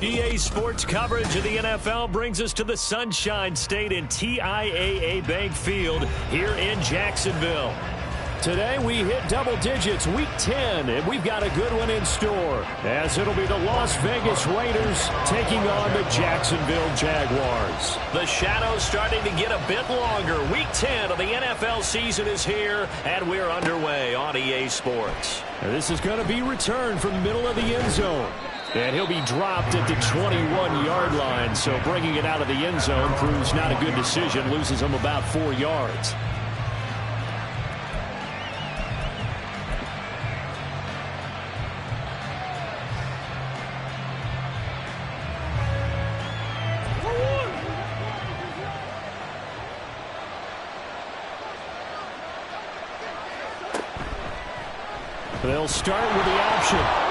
EA Sports coverage of the NFL brings us to the Sunshine State in TIAA Bank Field here in Jacksonville. Today we hit double digits, week 10, and we've got a good one in store, as it'll be the Las Vegas Raiders taking on the Jacksonville Jaguars. The shadow's starting to get a bit longer. Week 10 of the NFL season is here, and we're underway on EA Sports. Now, this is going to be returned from the middle of the end zone. And he'll be dropped at the 21-yard line, so bringing it out of the end zone proves not a good decision, loses him about 4 yards. They'll start with the option.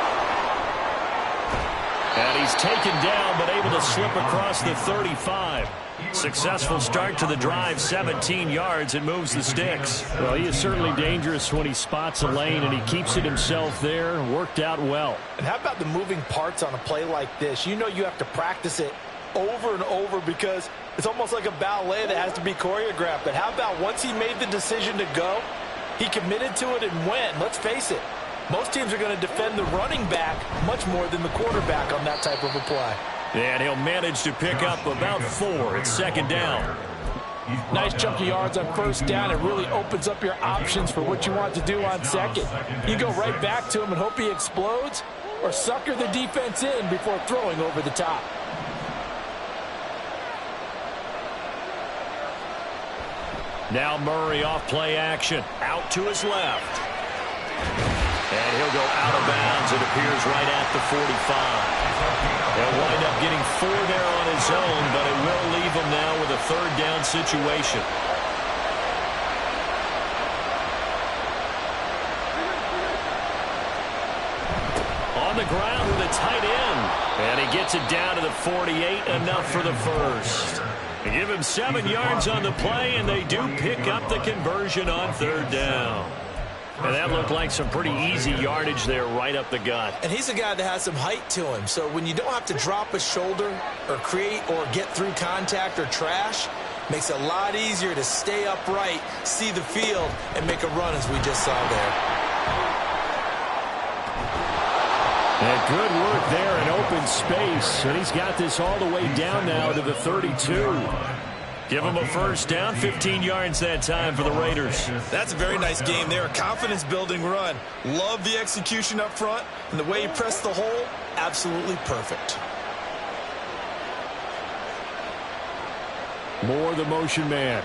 And he's taken down, but able to slip across the 35. Successful start to the drive, 17 yards, and moves the sticks. Well, he is certainly dangerous when he spots a lane, and he keeps it himself there. Worked out well. And how about the moving parts on a play like this? You know you have to practice it over and over because it's almost like a ballet that has to be choreographed. But how about once he made the decision to go, he committed to it and went. Let's face it. Most teams are going to defend the running back much more than the quarterback on that type of a play. And he'll manage to pick up about 4. It's second down. Nice chunk of yards on first down. It really opens up your options for what you want to do on second. You go right back to him and hope he explodes, or sucker the defense in before throwing over the top. Now Murray off play action. Out to his left. And he'll go out of bounds, it appears, right at the 45. He'll wind up getting 4 there on his own, but it will leave him now with a third down situation. On the ground with a tight end. And he gets it down to the 48, enough for the first. They give him 7 yards on the play, and they do pick up the conversion on third down. And that looked like some pretty easy yardage there right up the gut. And he's a guy that has some height to him. So when you don't have to drop a shoulder or create or get through contact or trash, makes it a lot easier to stay upright, see the field, and make a run as we just saw there. And good work there in open space. And he's got this all the way down now to the 32. Give him a first down, 15 yards that time for the Raiders. That's a very nice game there, a confidence-building run. Love the execution up front, and the way he pressed the hole, absolutely perfect. Moore, the motion man.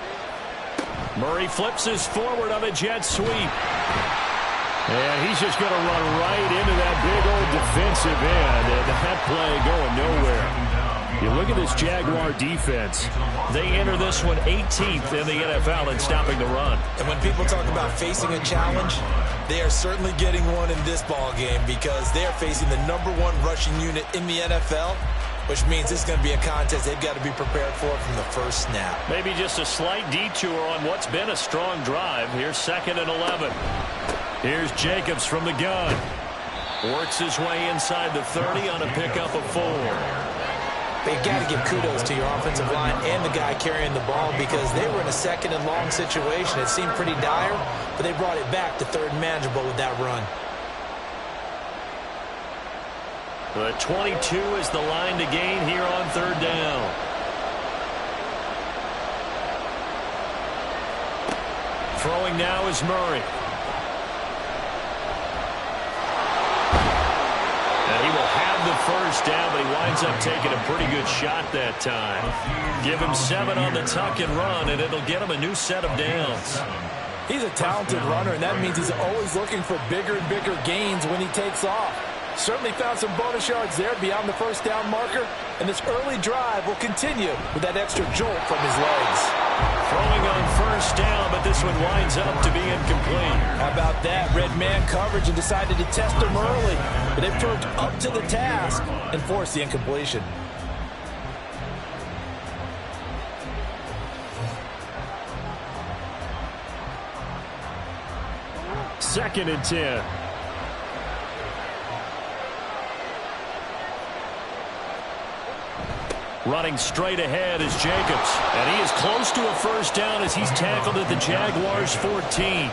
Murray flips his forward on a jet sweep. And he's just going to run right into that big old defensive end, and that play going nowhere. You look at this Jaguar defense. They enter this one 18th in the NFL in stopping the run. And when people talk about facing a challenge, they are certainly getting one in this ball game because they are facing the #1 rushing unit in the NFL, which means this is going to be a contest they've got to be prepared for from the first snap. Maybe just a slight detour on what's been a strong drive. Here's 2nd and 11. Here's Jacobs from the gun. Works his way inside the 30 on a pickup of 4. But you got to give kudos to your offensive line and the guy carrying the ball because they were in a 2nd and long situation. It seemed pretty dire, but they brought it back to 3rd and manageable with that run. The 22 is the line to gain here on 3rd down. Throwing now is Murray. And he will have the first down, but he winds up taking a pretty good shot that time. Give him 7 on the tuck and run, and it'll get him a new set of downs. He's a talented runner, and that means he's always looking for bigger and bigger gains when he takes off. Certainly found some bonus yards there beyond the first down marker, and this early drive will continue with that extra jolt from his legs. Throwing on first down, but this one winds up to be incomplete. How about that? Red man coverage and decided to test him early, but they proved up to the task and forced the incompletion. Second and 10. Running straight ahead is Jacobs. And he is close to a first down as he's tackled at the Jaguars' 14.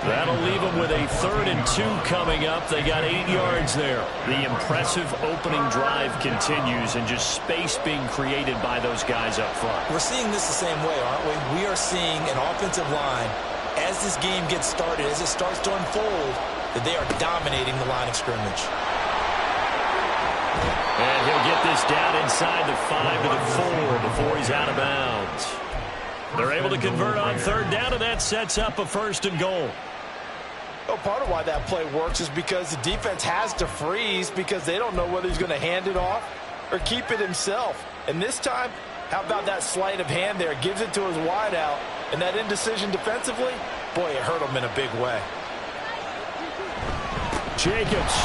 That'll leave them with a 3rd and 2 coming up. They got 8 yards there. The impressive opening drive continues and just space being created by those guys up front. We're seeing this the same way, aren't we? We are seeing an offensive line, as this game gets started, as it starts to unfold, that they are dominating the line of scrimmage. And he'll get this down inside the 5 to the 4 before he's out of bounds. They're able to convert on 3rd down, and that sets up a 1st and goal. Well, part of why that play works is because the defense has to freeze because they don't know whether he's going to hand it off or keep it himself. And this time, how about that sleight of hand there? Gives it to his wideout, and that indecision defensively, boy, it hurt him in a big way. Jacobs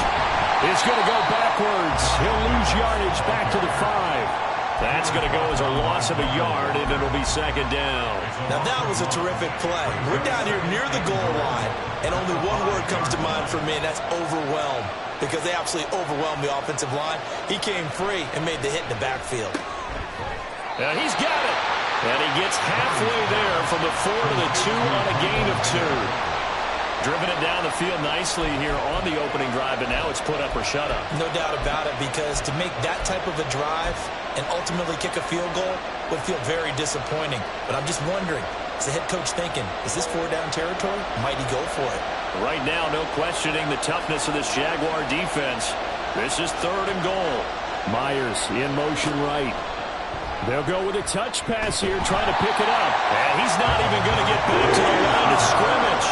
is going to go backwards. He'll lose yardage back to the 5. That's going to go as a loss of a yard, and it'll be 2nd down. Now, that was a terrific play. We're down here near the goal line, and only one word comes to mind for me, and that's overwhelmed, because they absolutely overwhelmed the offensive line. He came free and made the hit in the backfield. And he's got it. And he gets halfway there from the 4 to the 2 on a gain of 2. Driven it down the field nicely here on the opening drive, and now it's put up or shut up. No doubt about it, because to make that type of a drive and ultimately kick a field goal would feel very disappointing. But I'm just wondering, is the head coach thinking, is this 4-down territory? Might he go for it? Right now, no questioning the toughness of this Jaguar defense. This is 3rd and goal. Myers in motion right. They'll go with a touch pass here, trying to pick it up. And he's not even going to get back to the line of scrimmage.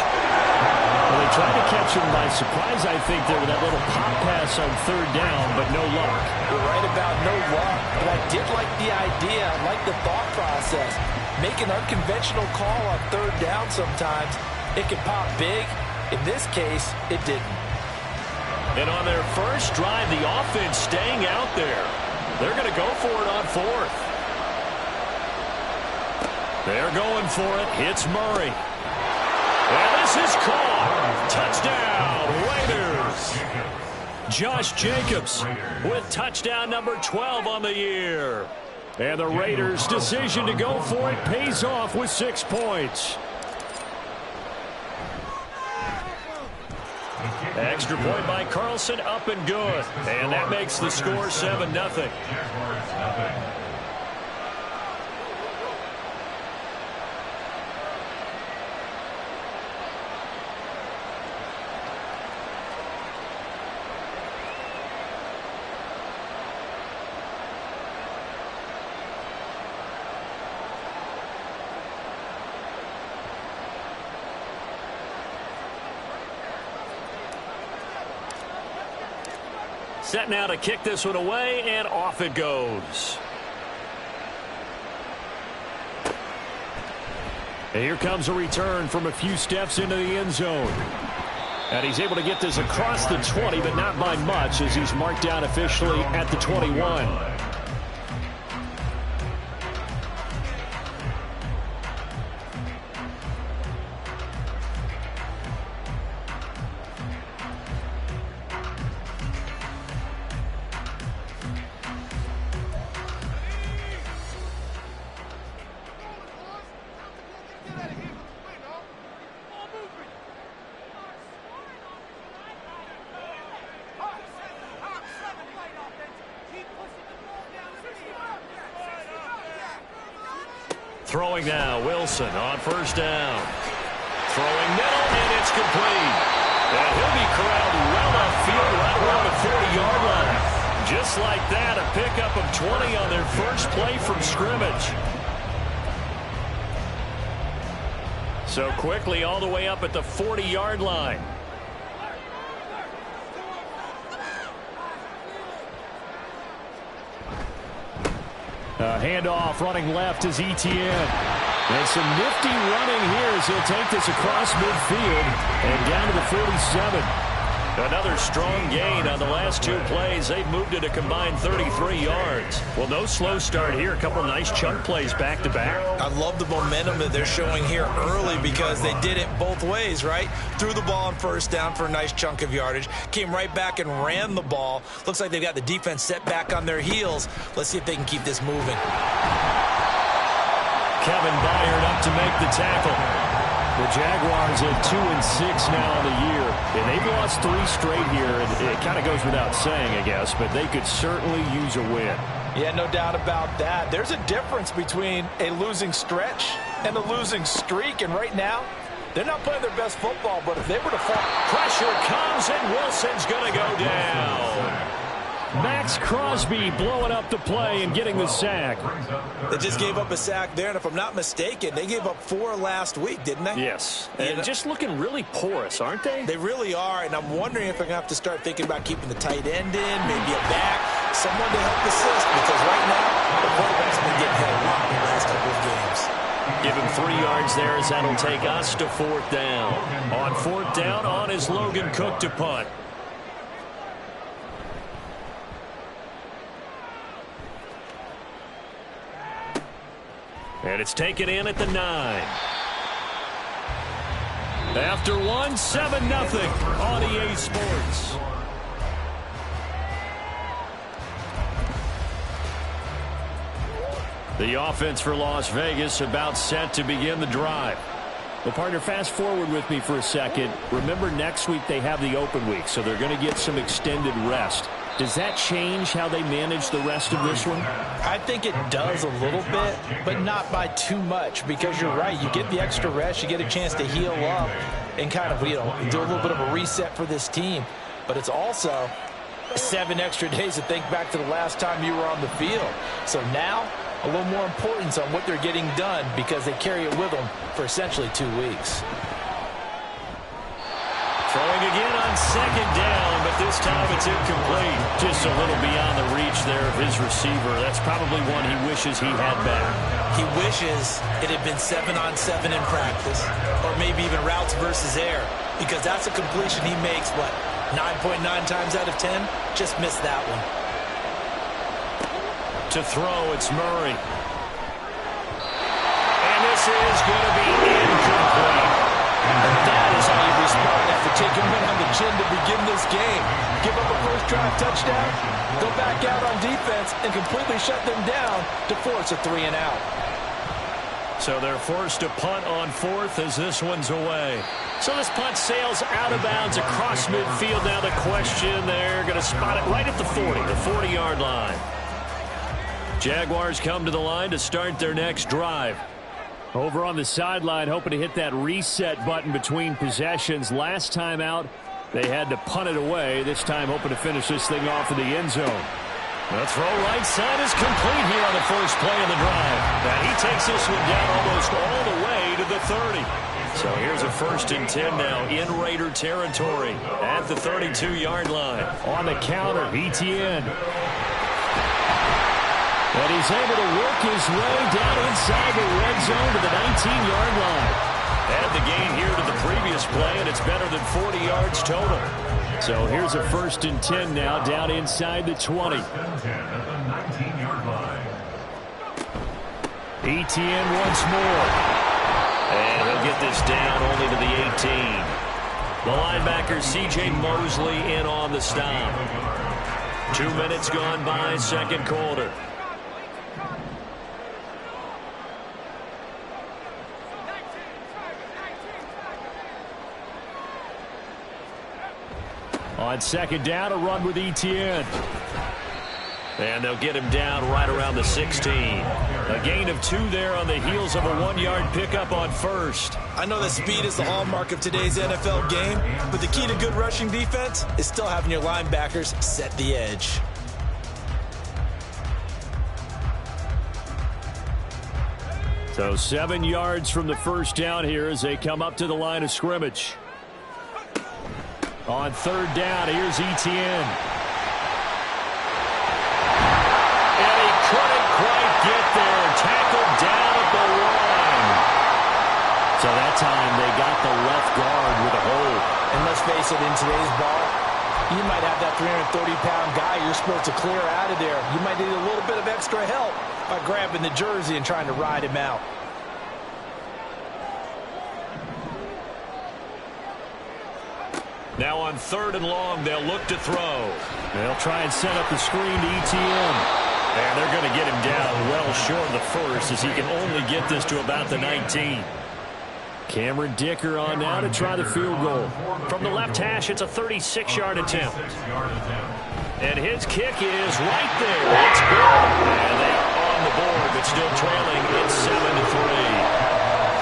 Well, they tried to catch him by surprise, I think, there with that little pop pass on 3rd down, but no luck. You're right about no luck, but I did like the idea. I like the thought process. Make an unconventional call on 3rd down sometimes. It can pop big. In this case, it didn't. And on their first drive, the offense staying out there. They're going to go for it on 4th. They're going for it. Hits Murray. And this is caught. Touchdown, Raiders. Josh Jacobs with touchdown number 12 on the year. And the Raiders' decision to go for it pays off with 6 points. Extra point by Carlson, up and good. And that makes the score 7-0. Set now to kick this one away, and off it goes. And here comes a return from a few steps into the end zone. And he's able to get this across the 20, but not by much, as he's marked down officially at the 21. Throwing now, Wilson on first down. Throwing middle, and it's complete. And he'll be corralled well upfield right around the 40-yard line. Just like that, a pickup of 20 on their first play from scrimmage. So quickly all the way up at the 40-yard line. Handoff running left is Etienne. And some nifty running here as he'll take this across midfield and down to the 47. Another strong gain on the last two plays. They've moved it a combined 33 yards. Well, no slow start here. A couple nice chunk plays back-to-back. I love the momentum that they're showing here early because they did it both ways, right? Threw the ball on first down for a nice chunk of yardage. Came right back and ran the ball. Looks like they've got the defense set back on their heels. Let's see if they can keep this moving. Kevin Byard up to make the tackle. The Jaguars at 2-6 now on the year, and they've lost 3 straight here, and it kind of goes without saying, I guess, but they could certainly use a win. Yeah, no doubt about that. There's a difference between a losing stretch and a losing streak, and right now, they're not playing their best football, but if they were to fall... Pressure comes, and Wilson's going to go down. Max Crosby blowing up the play and getting the sack. They just gave up a sack there, and if I'm not mistaken, they gave up 4 last week, didn't they? Yes, and just looking really porous, aren't they? They really are, and I'm wondering if they're going to have to start thinking about keeping the tight end in, maybe a back, someone to help assist, because right now, the quarterback's been getting hit a lot in the last couple of games. Give him 3 yards there as that'll take us to 4th down. On 4th down, on is Logan Cook to punt. And it's taken in at the 9. After 1, 7-0 on EA Sports. The offense for Las Vegas about set to begin the drive. Well, partner, fast forward with me for a second. Remember, next week they have the open week, so they're going to get some extended rest. Does that change how they manage the rest of this one? I think it does a little bit, but not by too much, because you're right. You get the extra rest, you get a chance to heal up and kind of, do a little bit of a reset for this team. But it's also 7 extra days to think back to the last time you were on the field. So now, a little more importance on what they're getting done because they carry it with them for essentially 2 weeks. Throwing again on 2nd down, but this time it's incomplete. Just a little beyond the reach there of his receiver. That's probably one he wishes he had back. He wishes it had been 7-on-7 in practice, or maybe even routes versus air, because that's a completion he makes, 9.9 times out of 10? Just missed that one. To throw, it's Murray. And this is going to be incomplete. And that is how you respond after taking one on the chin to begin this game. Give up a first drive touchdown, go back out on defense, and completely shut them down to force a 3-and-out. So they're forced to punt on 4th as this one's away. So this punt sails out of bounds across midfield. Now the question, they're going to spot it right at the 40, the 40-yard line. Jaguars come to the line to start their next drive. Over on the sideline, hoping to hit that reset button between possessions. Last time out, they had to punt it away. This time, hoping to finish this thing off in the end zone. The throw right side is complete here on the first play of the drive. And he takes this one down almost all the way to the 30. So here's a 1st and 10 now in Raider territory at the 32-yard line. On the counter, Etienne. And he's able to work his way down inside the red zone to the 19-yard line. Add the gain here to the previous play, and it's better than 40 yards total. So here's a 1st and 10 now down inside the 20. Etienne once more. And he'll get this down only to the 18. The linebacker C.J. Mosley in on the stop. 2 minutes gone by, 2nd quarter. On 2nd down, a run with Etienne. And they'll get him down right around the 16. A gain of 2 there on the heels of a 1-yard pickup on 1st. I know that speed is the hallmark of today's NFL game, but the key to good rushing defense is still having your linebackers set the edge. So 7 yards from the first down here as they come up to the line of scrimmage. On third down, here's Etienne. And he couldn't quite get there. Tackled down at the line. So that time they got the left guard with a hold. And let's face it, in today's ball, you might have that 330-pound guy you're supposed to clear out of there. You might need a little bit of extra help by grabbing the jersey and trying to ride him out. Now on third and long, they'll look to throw. They'll try and set up the screen to Etienne. And they're going to get him down well short of the first as he can only get this to about the 19. Cameron Dicker on now to try the field goal. From the left hash, it's a 36-yard attempt. And his kick is right there. It's good. And they are on the board, but still trailing. It's 7-3.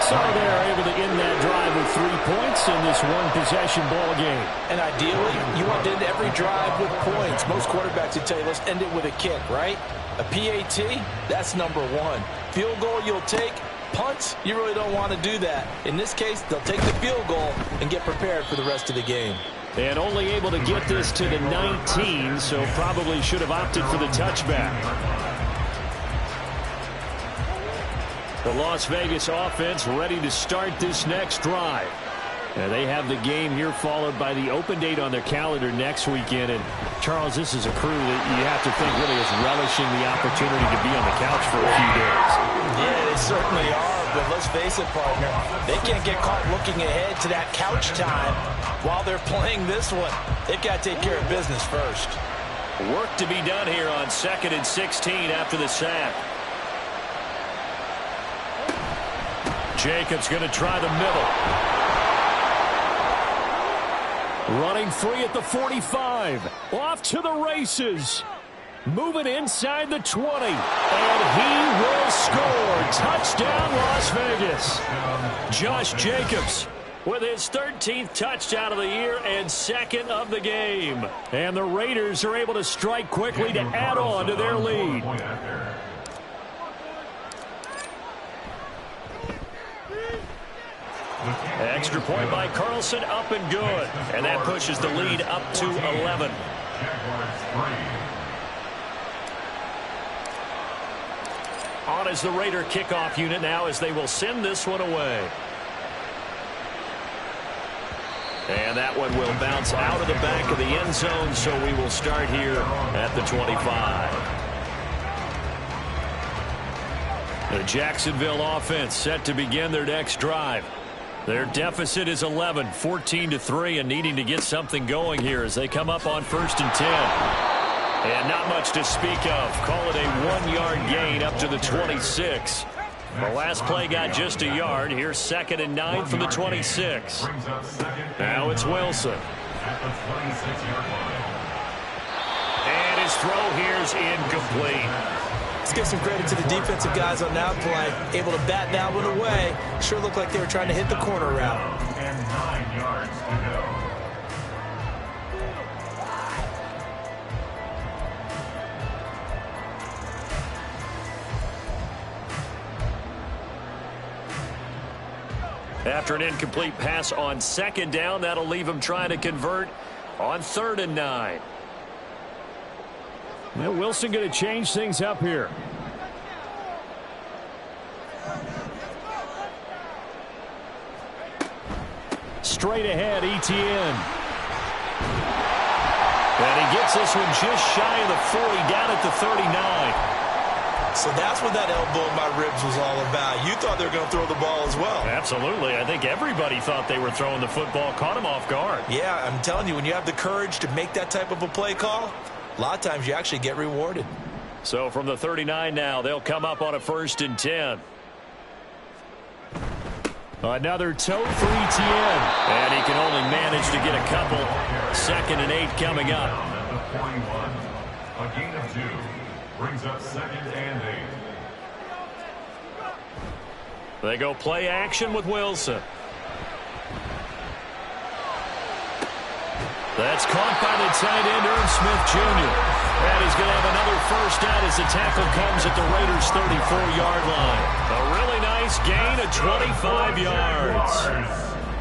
So they're able to end that drive with 3 points in this one-possession ball game. And ideally, you want to end every drive with points. Most quarterbacks would tell you, let's end it with a kick, right? A PAT, that's number one. Field goal you'll take. Punts, you really don't want to do that. In this case, they'll take the field goal and get prepared for the rest of the game. And only able to get this to the 19, so probably should have opted for the touchback. The Las Vegas offense ready to start this next drive. And they have the game here followed by the open date on their calendar next weekend. And, Charles, this is a crew that you have to think really is relishing the opportunity to be on the couch for a few days. Yeah, they certainly are. But let's face it, partner, they can't get caught looking ahead to that couch time while they're playing this one. They've got to take care of business first. Work to be done here on 2nd and 16 after the sack. Jacobs going to try the middle. Running free at the 45. Off to the races. Moving inside the 20. And he will score. Touchdown, Las Vegas. Josh Jacobs with his 13th touchdown of the year and 2nd of the game. And the Raiders are able to strike quickly to add on to their lead. Extra point by Carlson, up and good. And that pushes the lead up to 11. On is the Raider kickoff unit now as they will send this one away. And that one will bounce out of the back of the end zone, so we will start here at the 25. The Jacksonville offense set to begin their next drive. Their deficit is 11, 14-3, and needing to get something going here as they come up on 1st and 10. And not much to speak of. Call it a 1-yard gain up to the 26. The last play got just a yard. Here's 2nd and 9 from the 26. Now it's Wilson. And his throw here is incomplete. Let's give some credit to the defensive guys on that play. Able to bat that one away. Sure looked like they were trying to hit the corner route. And 9 yards to go. After an incomplete pass on 2nd down, that'll leave him trying to convert on 3rd and 9. Well, Wilson going to change things up here. Straight ahead, Etienne. And he gets this one just shy of the 40, down at the 39. So that's what that elbow in my ribs was all about. You thought they were going to throw the ball as well. Absolutely. I think everybody thought they were throwing the football, caught him off guard. Yeah, I'm telling you, when you have the courage to make that type of a play call, a lot of times you actually get rewarded. So from the 39 now, they'll come up on a 1st and 10. Another tote for Etienne. And he can only manage to get a couple. 2nd and 8 coming up. A gain of 2 brings up 2nd and 8. They go play action with Wilson. That's caught by the tight end, Irv Smith Jr. And he's going to have another first down as the tackle comes at the Raiders' 34-yard line. A really nice gain of 25 yards.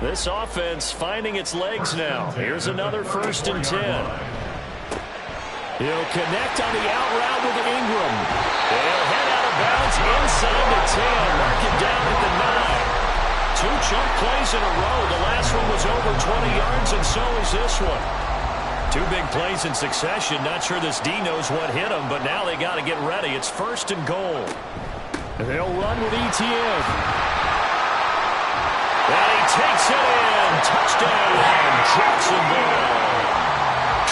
This offense finding its legs now. Here's another 1st and 10. He'll connect on the out route with Ingram. He'll head out of bounds inside the 10. Mark him down at the 9. 2 chunk plays in a row. The last one was over 20 yards, and so is this one. 2 big plays in succession. Not sure this D knows what hit him, but now they got to get ready. It's 1st and goal. And they'll run with ETN. And he takes it in. Touchdown, Jacksonville.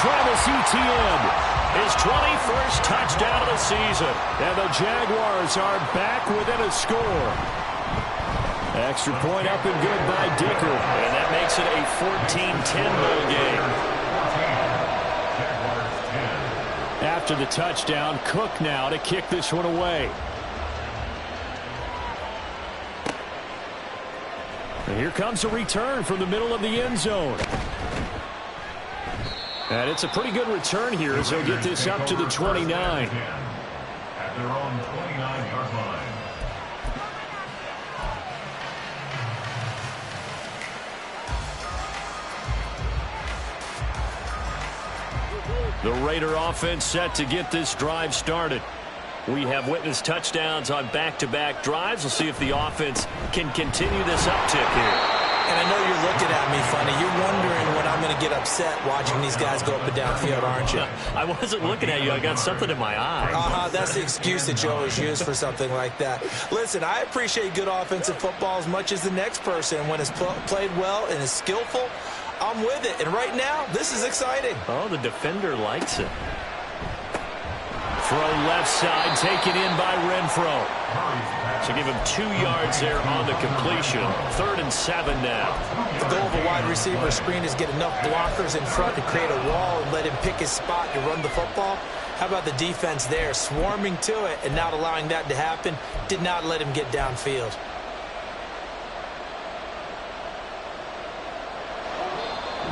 Travis Etienne, his 21st touchdown of the season. And the Jaguars are back within a score. Extra point up and good by Dicker. And that makes it a 14-10 ball game. After the touchdown, Cook now to kick this one away. And here comes a return from the middle of the end zone. And it's a pretty good return here as they'll get this up to the 29. At their own 29-yard line. The Raider offense set to get this drive started. We have witnessed touchdowns on back-to-back drives. We'll see if the offense can continue this uptick here. And I know you're looking at me funny. You're wondering when I'm going to get upset watching these guys go up and down field, aren't you? I wasn't looking at you. I got something in my eye. That's the excuse that you always use for something like that. Listen, I appreciate good offensive football as much as the next person. When it's played well and is skillful, I'm with it. And right now, this is exciting. Oh, the defender likes it. Throw left side, taken in by Renfro. So give him 2 yards there on the completion. 3rd and 7 now. The goal of a wide receiver screen is get enough blockers in front to create a wall and let him pick his spot to run the football. How about the defense there, swarming to it and not allowing that to happen? Did not let him get downfield.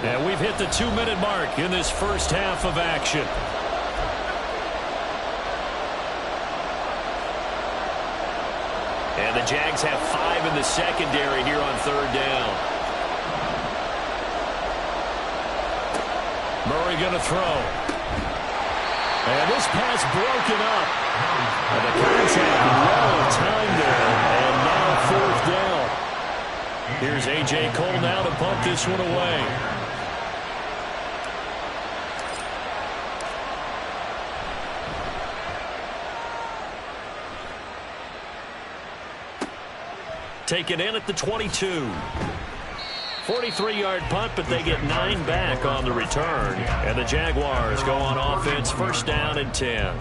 And we've hit the 2-minute mark in this first half of action. And the Jags have 5 in the secondary here on 3rd down. Murray going to throw. And this pass broken up. And the contact well timed there. And now 4th down. Here's A.J. Cole now to punt this one away. Taken in at the 22. 43-yard punt, but they get 9 back on the return. And the Jaguars go on offense, 1st down and 10.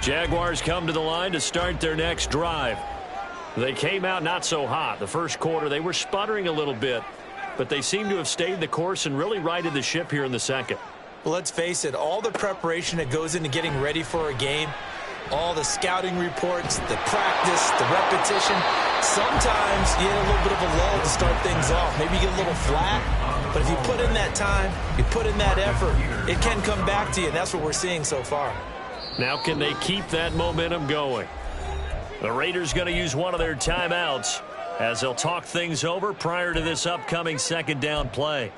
Jaguars come to the line to start their next drive. They came out not so hot. The first quarter, they were sputtering a little bit, but they seem to have stayed the course and really righted the ship here in the second. Well, let's face it, all the preparation that goes into getting ready for a game, all the scouting reports, the practice, the repetition. Sometimes you get a little bit of a lull to start things off. Maybe you get a little flat. But if you put in that time, you put in that effort, it can come back to you. And that's what we're seeing so far. Now can they keep that momentum going? The Raiders going to use one of their timeouts as they'll talk things over prior to this upcoming 2nd down play.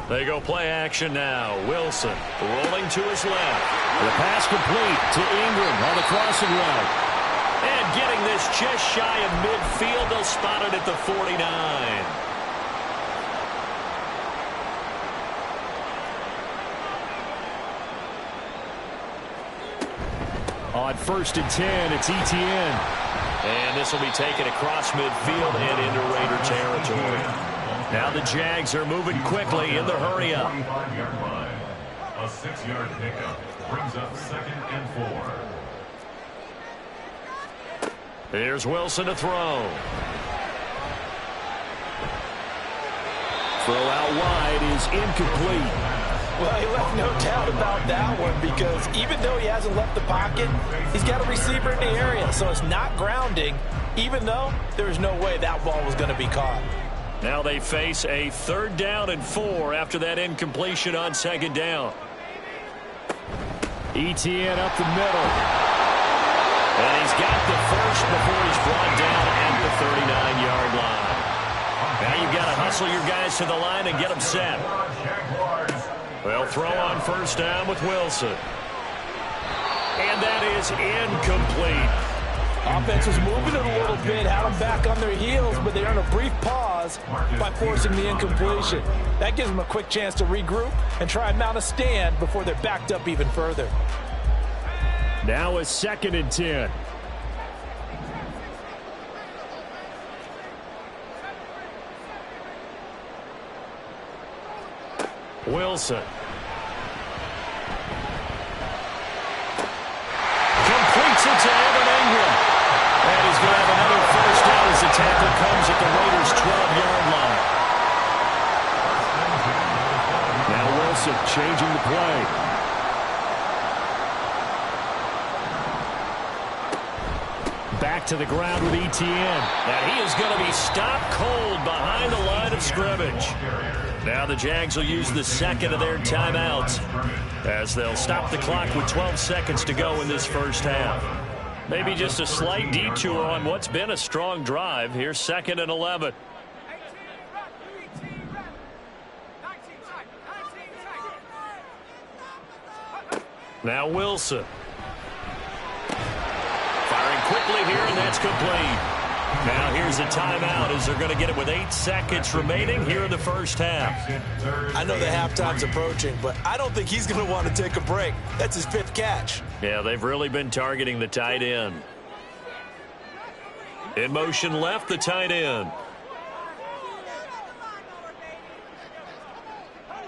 They go play action now. Wilson rolling to his left. The pass complete to Ingram on the crossing route. And getting this just shy of midfield. They'll spot it at the 49. On 1st and 10, it's Etienne. And this will be taken across midfield and into Raider territory. Now the Jags are moving quickly in the hurry-up. A 6-yard pickup brings up 2nd and 4. Here's Wilson to throw. Throw out wide is incomplete. Well, he left no doubt about that one because even though he hasn't left the pocket, he's got a receiver in the area, so it's not grounding, even though there's no way that ball was going to be caught. Now they face a 3rd down and 4 after that incompletion on 2nd down. ETN up the middle. And he's got the first before he's brought down at the 39-yard line. Now you've got to hustle your guys to the line and get them set. They'll throw on 1st down with Wilson. And that is incomplete. Offense was moving it a little bit, had them back on their heels, but they earned a brief pause by forcing the incompletion. That gives them a quick chance to regroup and try and mount a stand before they're backed up even further. Now a 2nd and 10. Wilson. Completes it to Evan Ingram. And he's going to have another 1st down as the tackle comes at the Raiders' 12-yard line. Now Wilson changing the play. Back to the ground with ETN. And he is going to be stopped cold behind the line of scrimmage. Now the Jags will use the 2nd of their timeouts as they'll stop the clock with 12 seconds to go in this 1st half. Maybe just a slight detour on what's been a strong drive. Here's 2nd and 11. Now Wilson. Firing quickly here, and that's complete. Now here's a timeout as they're going to get it with 8 seconds remaining here in the 1st half. I know the halftime's approaching, but I don't think he's going to want to take a break. That's his 5th catch. Yeah, they've really been targeting the tight end. In motion left, the tight end.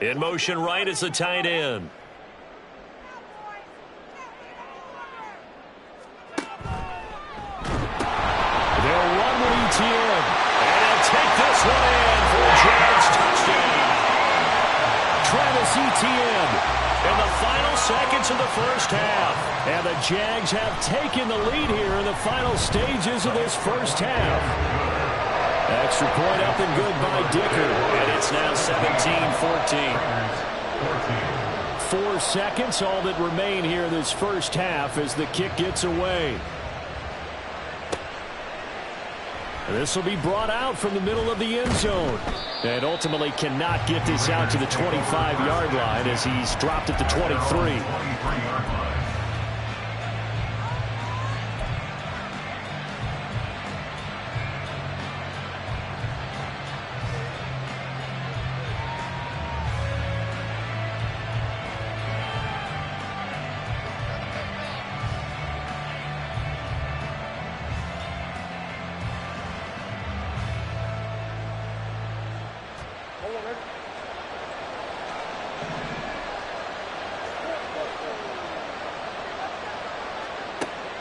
In motion right is the tight end. They'll run with ETN. And they'll take this one in for a Jags touchdown. Travis Etienne in the final seconds of the 1st half. And the Jags have taken the lead here in the final stages of this 1st half. Extra point up and good by Dicker. And it's now 17-14. 4 seconds, all that remain here in this 1st half as the kick gets away. This will be brought out from the middle of the end zone. And ultimately cannot get this out to the 25-yard line as he's dropped at the 23.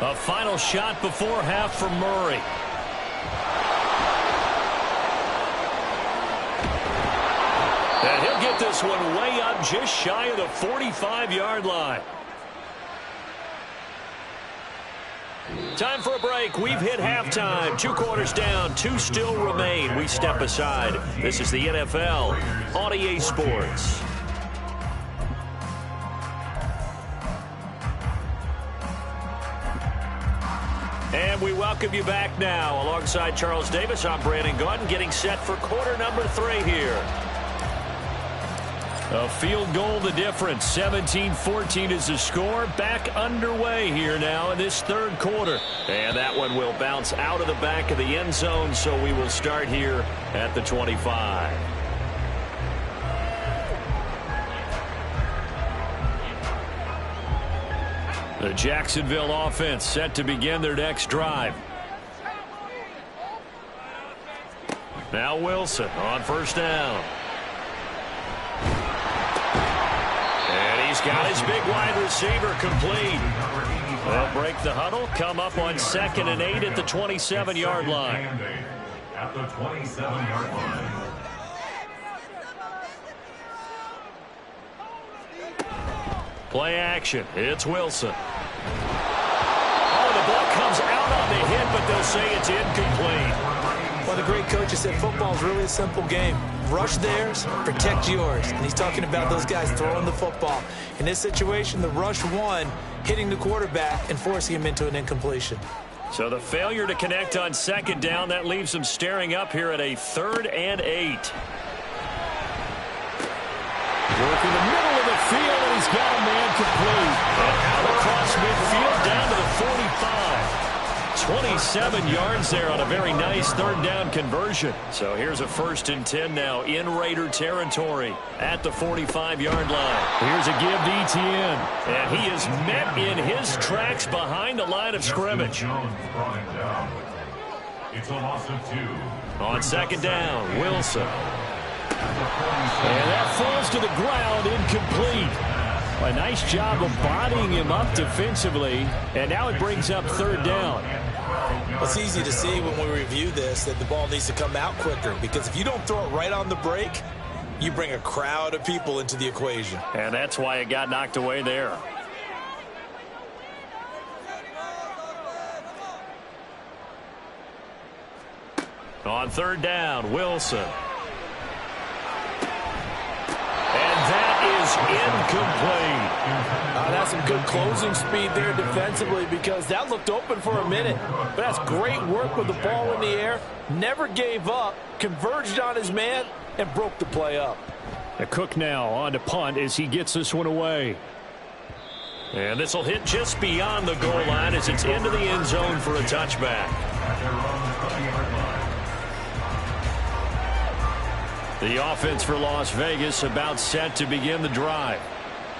A final shot before half for Murray. And he'll get this one way up just shy of the 45-yard line. Time for a break. We've hit halftime. 2 quarters down. 2 still remain. We step aside. This is the NFL on EA Sports. And we welcome you back now. Alongside Charles Davis, I'm Brandon Gaudin, getting set for quarter number 3 here. A field goal the difference. 17-14 is the score. Back underway here now in this 3rd quarter. And that one will bounce out of the back of the end zone, so we will start here at the 25. The Jacksonville offense set to begin their next drive. Now Wilson on 1st down. And he's got his big wide receiver complete. They'll break the huddle, come up on 2nd and 8 at the 27-yard line. At the 27-yard line. Play action. It's Wilson. Oh, the ball comes out on the hit, but they'll say it's incomplete. Well, the great coach has said football is really a simple game. Rush theirs, protect yours. And he's talking about those guys throwing the football. In this situation, the rush won, hitting the quarterback and forcing him into an incompletion. So the failure to connect on second down, that leaves them staring up here at a 3rd and 8. Working the middle of the field, and he's got a man complete. And out across midfield, down to the 45. 27 yards there on a very nice 3rd down conversion. So here's a 1st and 10 now in Raider territory at the 45-yard line. Here's a give to Etienne. And he is met in his tracks behind the line of scrimmage. It's a loss of 2. On second down, Wilson. And that falls to the ground, incomplete. A nice job of bodying him up defensively, and now it brings up 3rd down. Well, it's easy to see when we review this that the ball needs to come out quicker, because if you don't throw it right on the break, you bring a crowd of people into the equation. And that's why it got knocked away there. On 3rd down, Wilson. Incomplete. That's some good closing speed there defensively, because that looked open for a minute. But that's great work with the ball in the air. Never gave up, converged on his man, and broke the play up. Cook now on to punt as he gets this one away. And this will hit just beyond the goal line as it's into the end zone for a touchback. The offense for Las Vegas about set to begin the drive.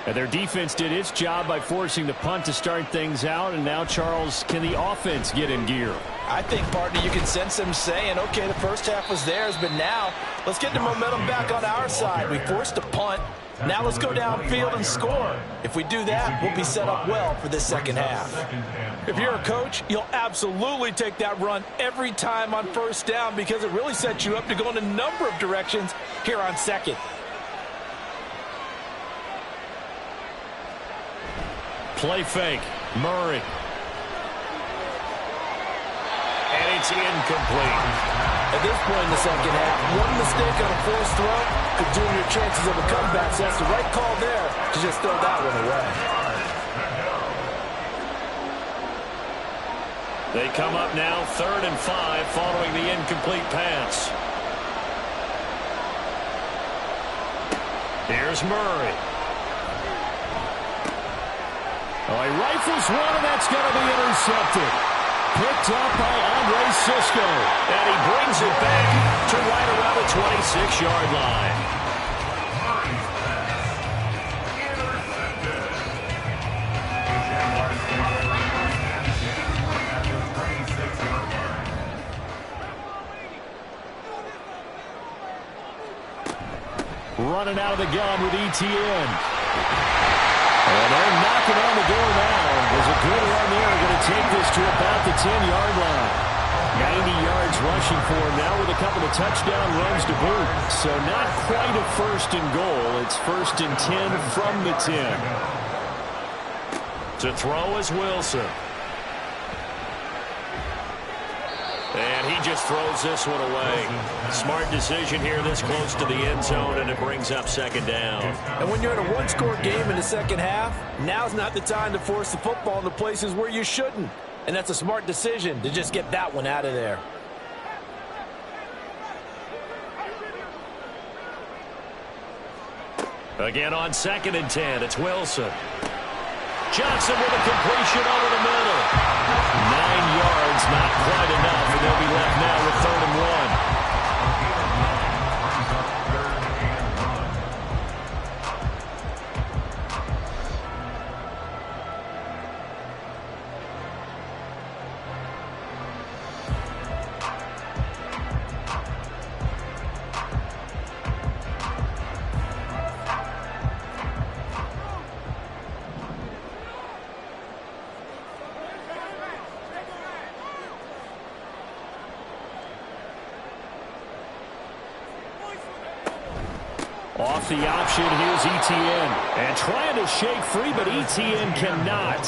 And their defense did its job by forcing the punt to start things out. And now, Charles, can the offense get in gear? I think, partner, you can sense them saying, okay, the first half was theirs, but now let's get the momentum back on our side. We forced a punt. Now let's go downfield and score. If we do that, we'll be set up well for this second half. If you're a coach, you'll absolutely take that run every time on 1st down, because it really sets you up to go in a number of directions here on 2nd. Play fake. Murray. And it's incomplete. At this point in the second half, one mistake on a forced throw could doom your chances of a comeback. So that's the right call there to just throw that one away. They come up now 3rd and 5 following the incomplete pass. Here's Murray. Oh, he rifles one, and that's going to be intercepted. Picked up by Andre Sisco. And he brings it back to right around the 26-yard line. Running out of the gun with Etienne. And they're knocking on the door now. There's a good run there. Going to take this to about the 10-yard line. 90 yards rushing for him now with a couple of touchdown runs to boot. So not quite a 1st and goal. It's 1st and 10 from the 10. To throw is Wilson. And he just throws this one away. Smart decision here this close to the end zone, and it brings up 2nd down. And when you're in a one-score game in the second half, now's not the time to force the football in the places where you shouldn't. And that's a smart decision to just get that one out of there. Again on 2nd and 10, it's Wilson. Johnson with a completion over the middle. 9 yards, not quite enough, and they'll be left now with 3rd and 1. Off the option, here's Etienne. And trying to shake free, but Etienne cannot.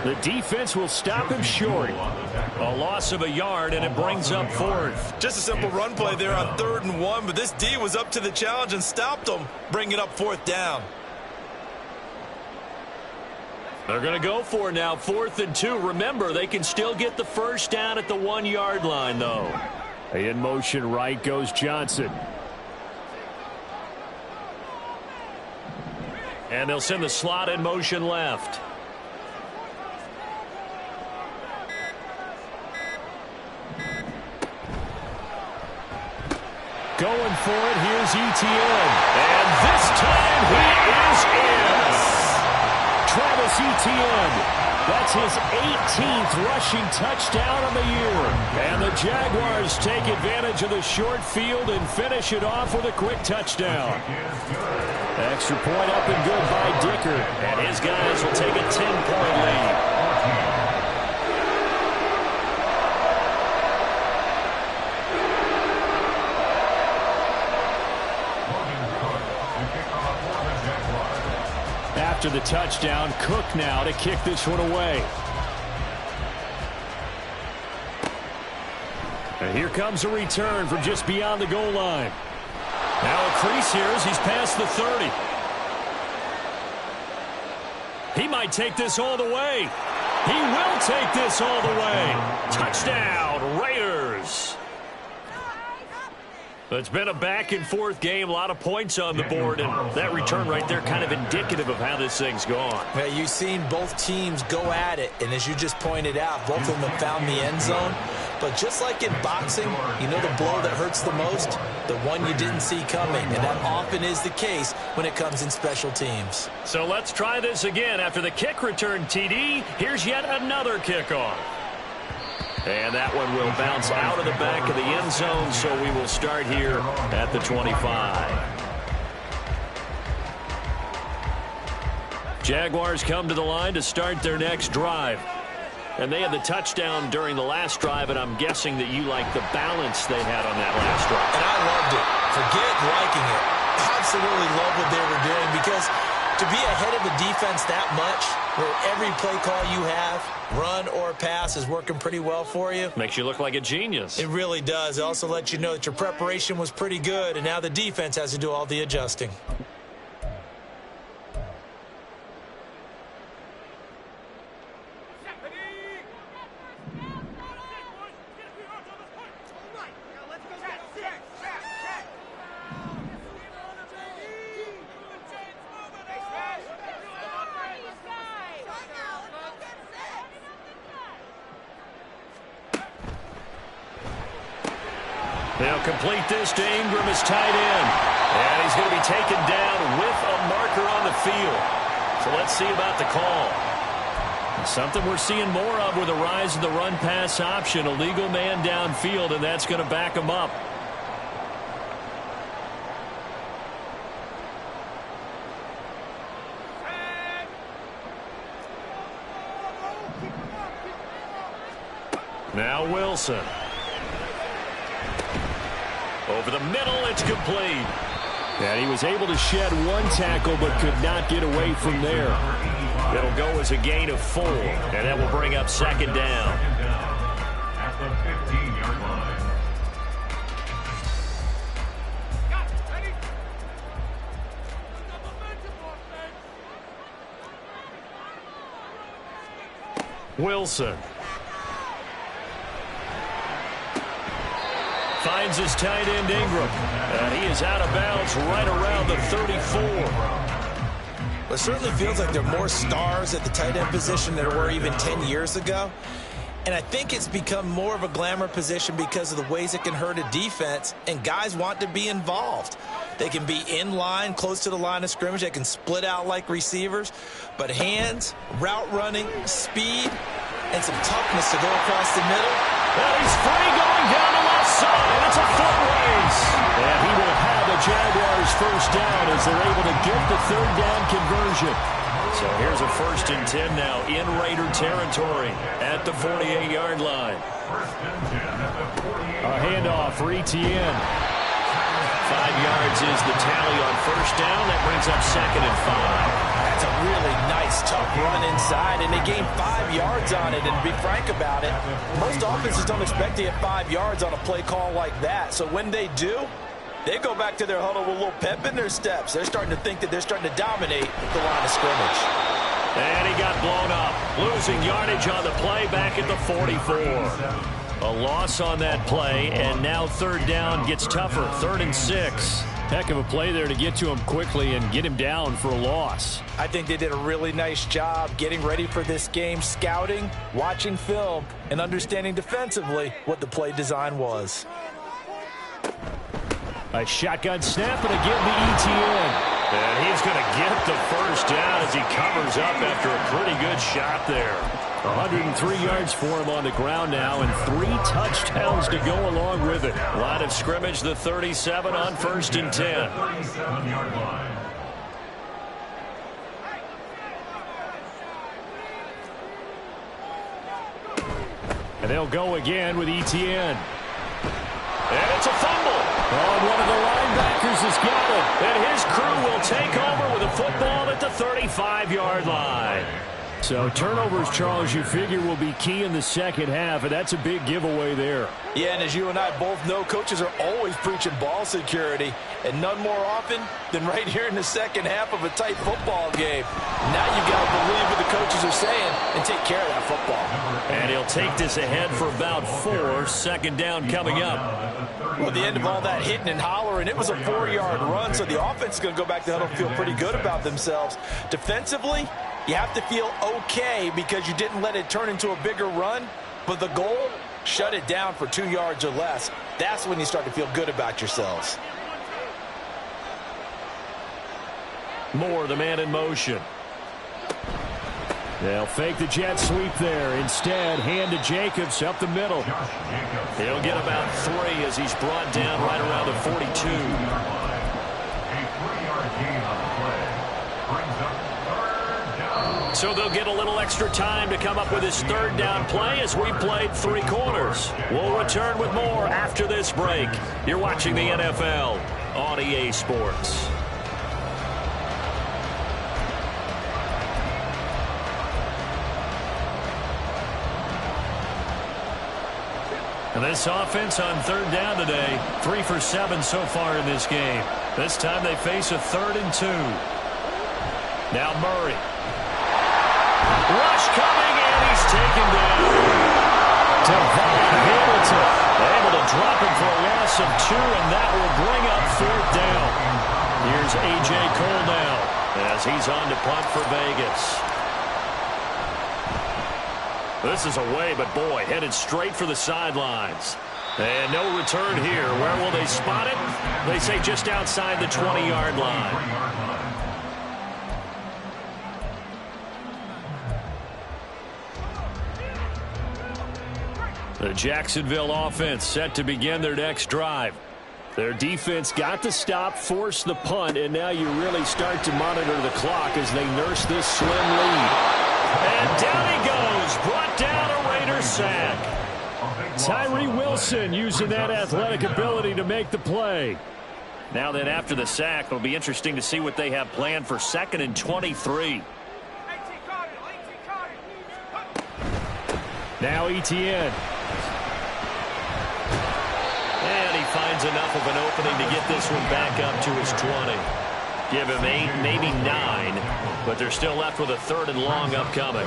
The defense will stop him short. A loss of a yard, and it brings up fourth. Just a simple run play there on 3rd and 1, but this D was up to the challenge and stopped him, bringing up 4th down. They're going to go for it now, 4th and 2. Remember, they can still get the first down at the 1-yard line, though. In motion right goes Johnson. And they'll send the slot in motion left. Going for it, here's Etienne. And this time he is in. Travis Etienne. That's his 18th rushing touchdown of the year. And the Jaguars take advantage of the short field and finish it off with a quick touchdown. Extra point up and good by Dicker. And his guys will take a 10-point lead. After the touchdown, Cook now to kick this one away. And here comes a return from just beyond the goal line. Now a crease here as he's past the 30. He might take this all the way. He will take this all the way. Touchdown, Raiders. It's been a back-and-forth game, a lot of points on the board, and that return right there kind of indicative of how this thing's gone. Yeah, you've seen both teams go at it, and as you just pointed out, both of them have found the end zone. But just like in boxing, you know the blow that hurts the most? The one you didn't see coming, and that often is the case when it comes in special teams. So let's try this again. After the kick return, TD, here's yet another kickoff. And that one will bounce out of the back of the end zone, so we will start here at the 25. Jaguars come to the line to start their next drive. And they had the touchdown during the last drive, and I'm guessing that you like the balance they had on that last drive. And I loved it. Forget liking it. Absolutely love what they were doing, because to be ahead of the defense that much, where every play call you have, run or pass, is working pretty well for you. Makes you look like a genius. It really does. It also lets you know that your preparation was pretty good, and now the defense has to do all the adjusting. They'll complete this to Ingram as tight end. And he's going to be taken down with a marker on the field. So let's see about the call. Something we're seeing more of with the rise of the run-pass option. A legal man downfield, and that's going to back him up. Now Wilson. Over the middle, it's complete. And he was able to shed one tackle but could not get away from there. It'll go as a gain of 4, and that will bring up second down. At the 15-yard line. Wilson. Finds his tight end Ingram. And he is out of bounds right around the 34. It certainly feels like there are more stars at the tight end position than there were even 10 years ago. And I think it's become more of a glamour position because of the ways it can hurt a defense, and guys want to be involved. They can be in line, close to the line of scrimmage. They can split out like receivers. But hands, route running, speed, and some toughness to go across the middle. And he's free going down the left side. It's a foot race. And he will have the Jaguars first down as they're able to get the third down conversion. So here's a 1st and 10 now in Raider territory at the 48-yard line. A handoff for Etienne. 5 yards is the tally on first down. That brings up 2nd and 5. That's a really nice, tough run inside, and they gained 5 yards on it. And to be frank about it, most offenses don't expect to get 5 yards on a play call like that. So when they do, they go back to their huddle with a little pep in their steps. They're starting to think that they're starting to dominate the line of scrimmage. And he got blown up, losing yardage on the play back at the 44. A loss on that play, and now 3rd down gets tougher, 3rd and 6. Heck of a play there to get to him quickly and get him down for a loss. I think they did a really nice job getting ready for this game, scouting, watching film, and understanding defensively what the play design was. A shotgun snap, and again the ETN. And he's going to get the first down as he covers up after a pretty good shot there. 103 yards for him on the ground now, and 3 touchdowns to go along with it. Line of scrimmage, the 37 on 1st and 10. 37-yard line. And they'll go again with ETN. And it's a fumble. Oh, one of the linebackers has got it. And his crew will take over with a football at the 35-yard line. So turnovers, Charles, you figure will be key in the second half, and that's a big giveaway there. Yeah, and as you and I both know, coaches are always preaching ball security, and none more often than right here in the second half of a tight football game. Now you've got to believe what the coaches are saying and take care of that football. And he'll take this ahead for about 4. 2nd down coming up. Well, at the end of all that hitting and hollering, it was a 4-yard run, so the offense is going to go back to huddle and feel pretty good about themselves. Defensively, you have to feel okay because you didn't let it turn into a bigger run, but the goal, shut it down for 2 yards or less. That's when you start to feel good about yourselves. Moore, the man in motion. They'll fake the jet sweep there. Instead, hand to Jacobs up the middle. He'll get about 3 as he's brought down right around the 42. A 3-yard gain on the play brings up 3rd down. So they'll get a little extra time to come up with his 3rd down play as we played 3 quarters. We'll return with more after this break. You're watching the NFL on EA Sports. And this offense on 3rd down today, 3 for 7 so far in this game. This time they face a 3rd and 2. Now Murray. Rush coming, and he's taken down. Devon Hamilton able to drop him for a loss of 2, and that will bring up 4th down. Here's A.J. Cole now as he's on to punt for Vegas. This is away, but boy, headed straight for the sidelines. And no return here. Where will they spot it? They say just outside the 20-yard line. The Jacksonville offense set to begin their next drive. Their defense got the stop, forced the punt, and now you really start to monitor the clock as they nurse this slim lead. And down he goes, brought down a Raider sack. Tyree Wilson using that athletic ability to make the play. Now then, after the sack, it'll be interesting to see what they have planned for 2nd and 23. Now ETN. And he finds enough of an opening to get this one back up to his 20. Give him 8, maybe 9, but they're still left with a 3rd and long upcoming.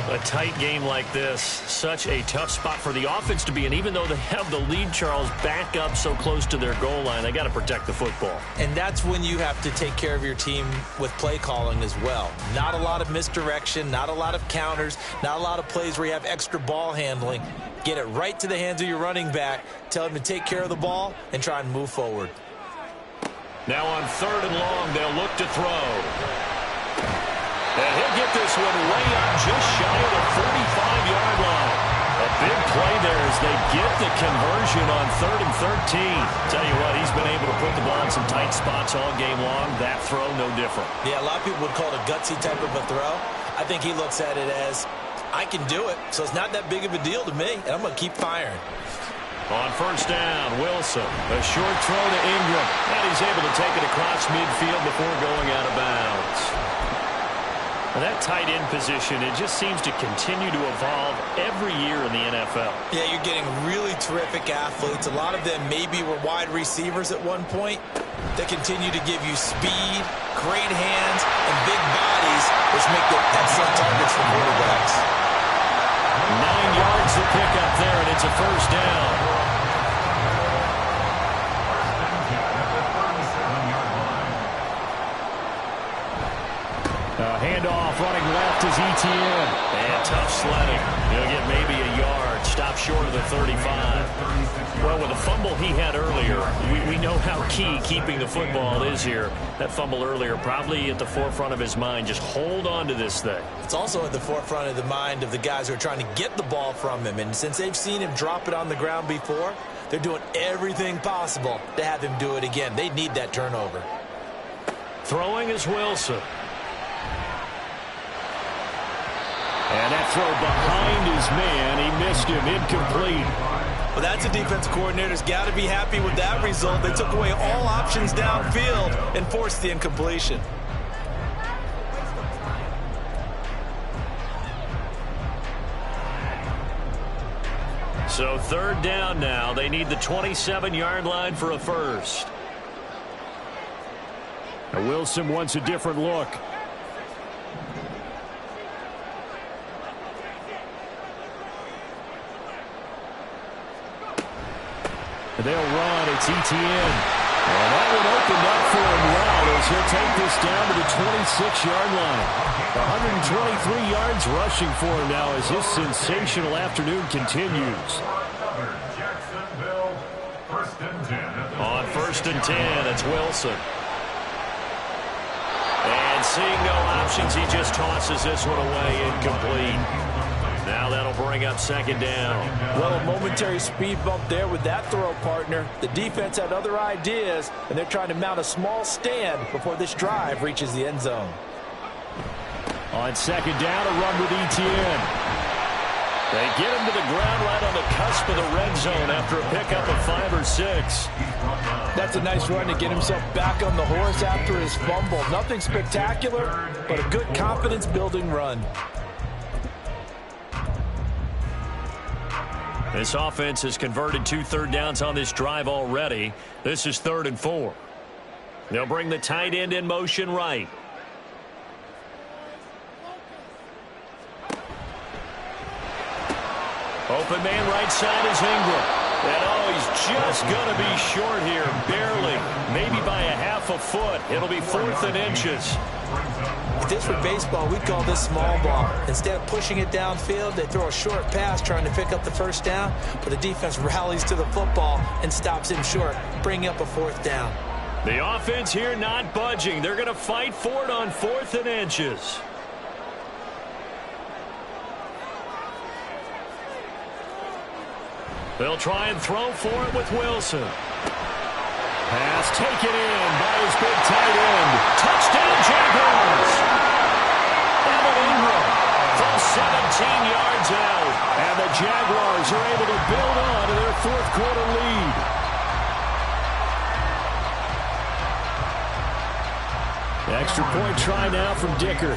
A tight game like this, such a tough spot for the offense to be in. Even though they have the lead, Charles, back up so close to their goal line, they got to protect the football. And that's when you have to take care of your team with play calling as well. Not a lot of misdirection, not a lot of counters, not a lot of plays where you have extra ball handling. Get it right to the hands of your running back, tell him to take care of the ball, and try and move forward. Now on 3rd and long, they'll look to throw. And he'll get this one way up just shy of the 45-yard line. A big play there as they get the conversion on 3rd and 13. Tell you what, he's been able to put the ball in some tight spots all game long. That throw, no different. Yeah, a lot of people would call it a gutsy type of a throw. I think he looks at it as, I can do it, so it's not that big of a deal to me, and I'm going to keep firing. On first down, Wilson. A short throw to Ingram. And he's able to take it across midfield before going out of bounds. Well, that tight end position, it just seems to continue to evolve every year in the NFL. Yeah, you're getting really terrific athletes. A lot of them maybe were wide receivers at one point. They continue to give you speed, great hands, and big bodies, which make them excellent targets for quarterbacks. 9 yards to pick up there, and it's a first down. Handoff running left is ETN. And tough sledding. He'll get maybe a yard. Stop short of the 35. Well, with the fumble he had earlier, we know how key keeping the football is here. That fumble earlier probably at the forefront of his mind. Just hold on to this thing. It's also at the forefront of the mind of the guys who are trying to get the ball from him. And since they've seen him drop it on the ground before, they're doing everything possible to have him do it again. They need that turnover. Throwing is Wilson. And that throw behind his man. He missed him. Incomplete. Well, that's a defense coordinator's got to be happy with that result. They took away all options downfield and forced the incompletion. So third down now. They need the 27-yard line for a first. Now Wilson wants a different look. They'll run. It's ETN. And that one opened up for him well as he'll take this down to the 26-yard line. 123 yards rushing for him now as his sensational afternoon continues. On first and 10, it's Wilson. And seeing no options, he just tosses this one away, incomplete. Now that'll bring up second down. Well, a momentary speed bump there with that throw, partner. The defense had other ideas, and they're trying to mount a small stand before this drive reaches the end zone. On second down, a run with ETN. They get him to the ground right on the cusp of the red zone after a pickup of 5 or 6. That's a nice run to get himself back on the horse after his fumble. Nothing spectacular, but a good confidence-building run. This offense has converted 2 third downs on this drive already. This is 3rd and 4. They'll bring the tight end in motion right. Open man right side is Ingram. And oh, he's just going to be short here, barely. Maybe by a half a foot. It'll be 4th and inches. If this were baseball, we'd call this small ball. Instead of pushing it downfield, they throw a short pass trying to pick up the first down, but the defense rallies to the football and stops him short, bringing up a 4th down. The offense here not budging. They're going to fight for it on 4th and inches. They'll try and throw for it with Wilson. Pass taken in by his big tight end. Touchdown, Jaguars! Evan Ingram from 17 yards out. And the Jaguars are able to build on to their 4th quarter lead. The extra point try now from Dicker.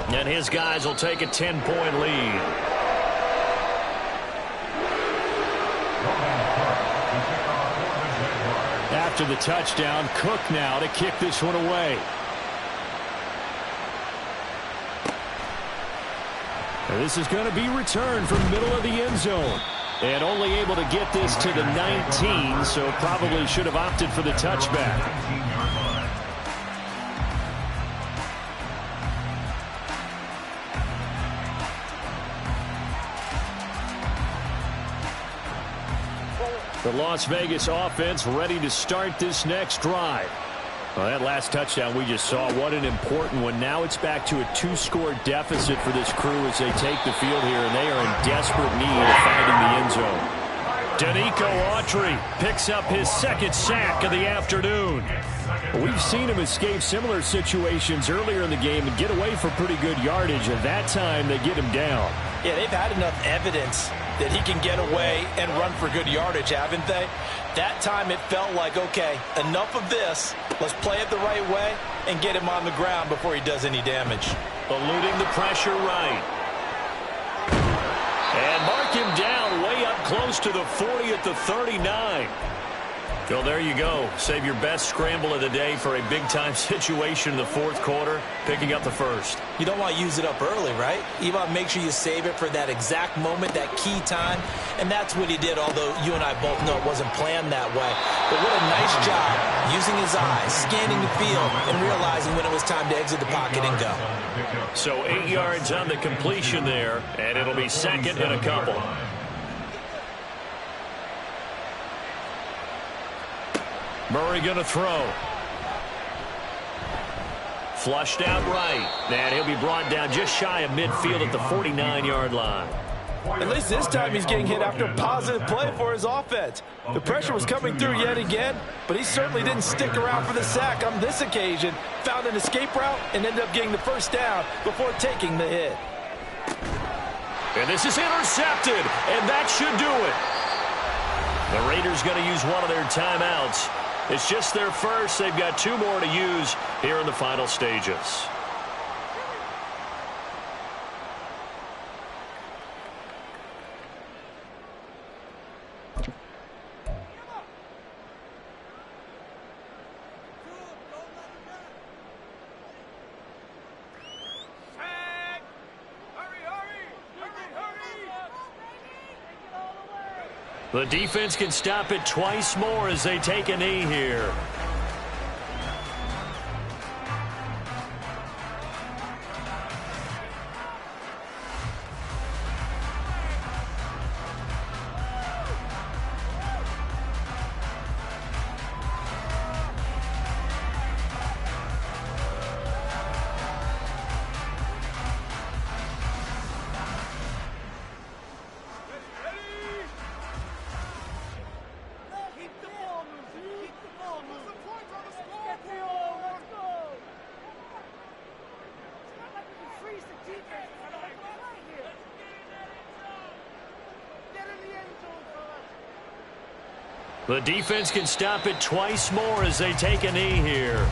And his guys will take a 10-point lead. After the touchdown, Cook now to kick this one away. And this is going to be returned from middle of the end zone. And only able to get this to the 19, so probably should have opted for the touchback. The Las Vegas offense ready to start this next drive. Well, that last touchdown we just saw, what an important one. Now it's back to a 2-score deficit for this crew as they take the field here, and they are in desperate need of finding the end zone. Danico Autry picks up his 2nd sack of the afternoon. We've seen him escape similar situations earlier in the game and get away for pretty good yardage, and that time they get him down. Yeah, they've had enough evidence that he can get away and run for good yardage, haven't they? That time it felt like, okay, enough of this. Let's play it the right way and get him on the ground before he does any damage. Eluding the pressure right. And mark him down way up close to the 40 at the 39. Well, there you go. Save your best scramble of the day for a big-time situation in the fourth quarter, picking up the first. You don't want to use it up early, right? You want to make sure you save it for that exact moment, that key time. And that's what he did, although you and I both know it wasn't planned that way. But what a nice job using his eyes, scanning the field, and realizing when it was time to exit the pocket and go. So 8 yards on the completion there, and it'll be second and a couple. Murray going to throw. Flushed out right. And he'll be brought down just shy of midfield at the 49-yard line. At least this time he's getting hit after a positive play for his offense. The pressure was coming through yet again, but he certainly didn't stick around for the sack on this occasion. Found an escape route and ended up getting the first down before taking the hit. And this is intercepted, and that should do it. The Raiders going to use one of their timeouts. It's just their first. They've got 2 more to use here in the final stages. The defense can stop it twice more as they take a knee here. The defense can stop it twice more as they take a knee here.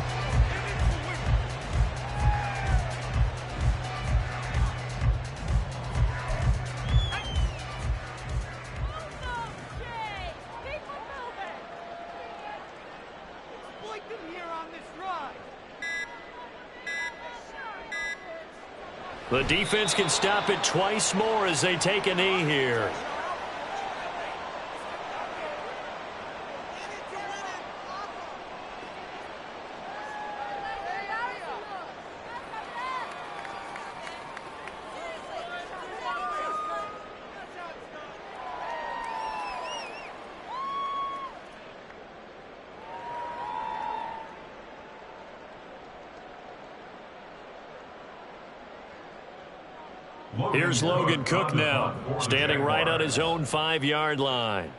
The defense can stop it twice more as they take a knee here. Here's Logan Cook now, standing right on his own 5-yard line.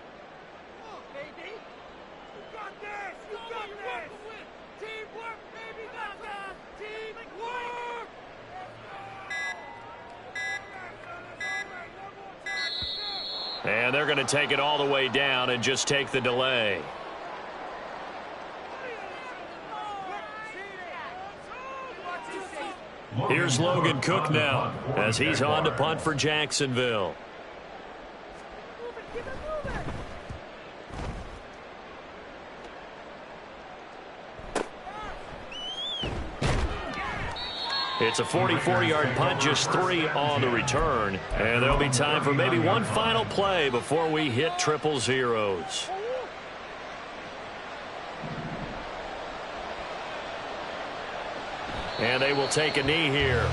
And they're going to take it all the way down and just take the delay. Here's Logan Cook now as he's on to punt for Jacksonville. It's a 44-yard punt, just 3 on the return. And there'll be time for maybe one final play before we hit 000s. And they will take a knee here.